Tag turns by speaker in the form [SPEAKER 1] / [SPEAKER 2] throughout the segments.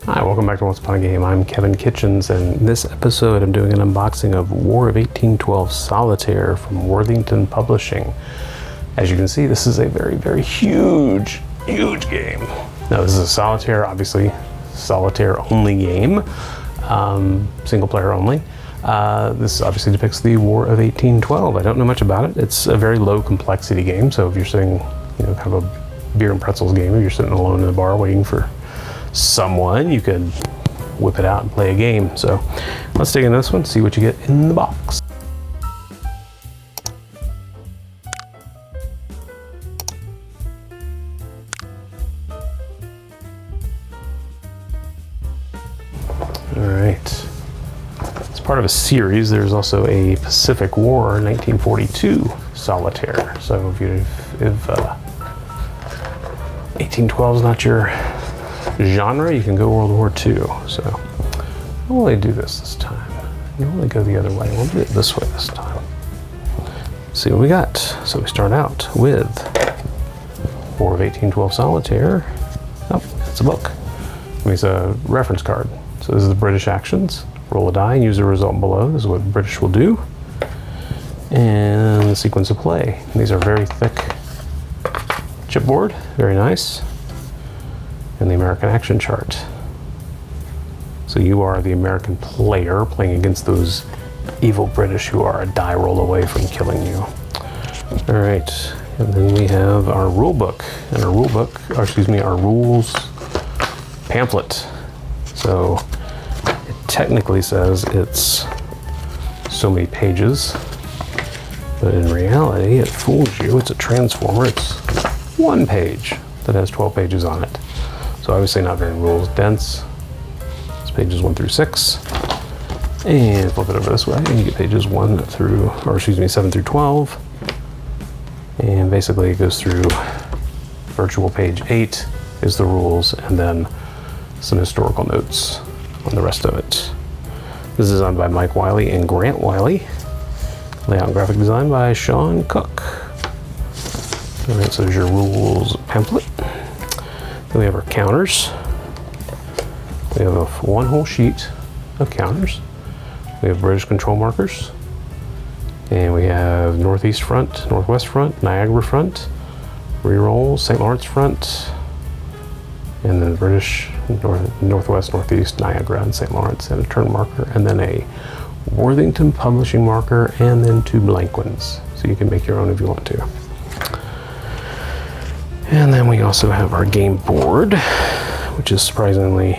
[SPEAKER 1] Hi, welcome back to Once Upon a Game. I'm Kevin Kitchens, and in this episode I'm doing an unboxing of War of 1812 Solitaire from Worthington Publishing. As you can see, this is a very huge game. Now this is a Solitaire, obviously Solitaire only game, single player only. This obviously depicts the War of 1812. I don't know much about it. It's a very low complexity game, so if you're sitting, kind of a beer and pretzels game, if you're sitting alone in the bar waiting for someone, you could whip it out and play a game. So let's dig into this one, see what you get in the box. All right, as part of a series, there's also a Pacific War 1942 Solitaire. So if 1812 is not your genre, you can go World War II. So how will I do this time? You want to go the other way. We'll do it this way this time. Let's see what we got. So we start out with War of 1812 Solitaire. Oh, it's a book. I mean, it's a reference card. So this is the British actions. Roll a die and use the result below. This is what British will do. And the sequence of play. These are very thick chipboard, very nice. And the American action chart. So you are the American player playing against those evil British who are a die roll away from killing you. All right, and then we have our rule book, and our rules pamphlet. So it technically says it's so many pages, but in reality it fools you. It's a transformer. It's one page that has 12 pages on it. So obviously not very rules dense. It's pages 1 through 6. And flip it over this way and you get pages 7 through 12. And basically it goes through virtual page 8 is the rules, and then some historical notes on the rest of it. This is designed by Mike Wiley and Grant Wiley. Layout and graphic design by Sean Cook. All right, so there's your rules pamphlet. Then we have our counters. We have one whole sheet of counters. We have British control markers. And we have Northeast Front, Northwest Front, Niagara Front, Reroll, St. Lawrence Front, and then British Northwest, Northeast, Niagara, and St. Lawrence, and a turn marker, and then a Worthington Publishing marker, and then 2 blank ones. So you can make your own if you want to. And then we also have our game board, which is surprisingly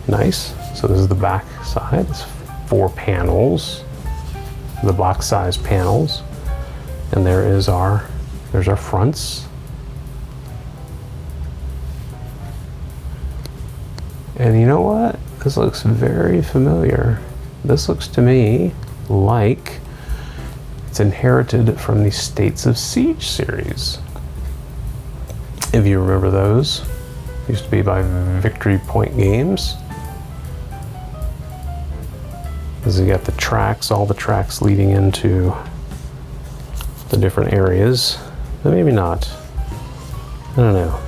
[SPEAKER 1] nice. So this is the back side. It's 4 panels, the box size panels. And there's our fronts. And you know what? This looks very familiar. This looks to me like it's inherited from the States of Siege series. If you remember those, used to be by Victory Point Games. Because you got the tracks, all the tracks leading into the different areas, but maybe not. I don't know.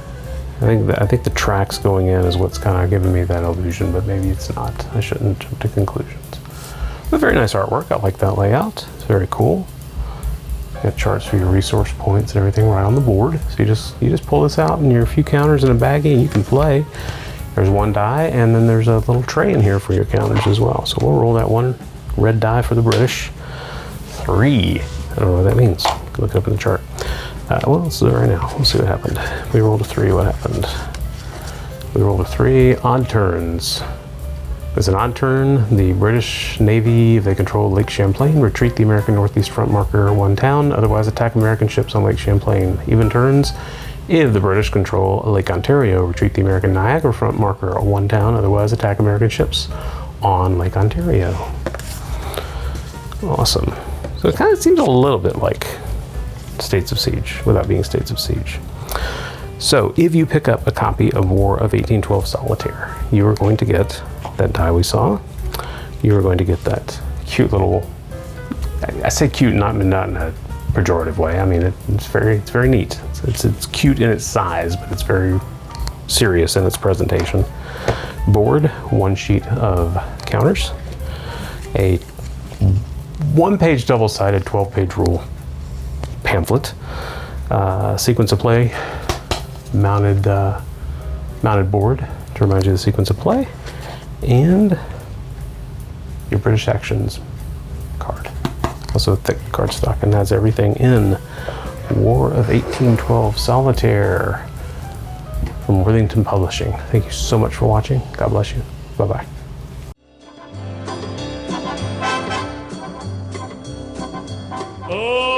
[SPEAKER 1] I think the tracks going in is what's kind of giving me that illusion, but maybe it's not. I shouldn't jump to conclusions. But very nice artwork. I like that layout. It's very cool. Got charts for your resource points and everything right on the board. So you just pull this out and your few counters in a baggie and you can play. There's 1 die, and then there's a little tray in here for your counters as well. So we'll roll that 1 red die for the British. 3. I don't know what that means. Look it up in the chart. Well, let's do it right now. Let's see what happened. We rolled a 3. What happened? We rolled a 3. Odd turns. As an odd turn, the British Navy, if they control Lake Champlain, retreat the American Northeast Front marker 1 town, otherwise attack American ships on Lake Champlain. Even turns, if the British control Lake Ontario, retreat the American Niagara Front marker 1 town, otherwise attack American ships on Lake Ontario. Awesome. So it kind of seems a little bit like States of Siege, without being States of Siege. So if you pick up a copy of War of 1812 Solitaire, you are going to get that die we saw. You are going to get that cute little, I say cute not in a pejorative way. I mean, it's very neat. It's cute in its size, but it's very serious in its presentation. Board, 1 sheet of counters, a 1-page double-sided 12-page rule pamphlet, sequence of play, mounted board to remind you of the sequence of play, and your British Actions card. Also a thick cardstock, and has everything in War of 1812 Solitaire from Worthington Publishing. Thank you so much for watching. God bless you. Bye-bye.
[SPEAKER 2] Oh!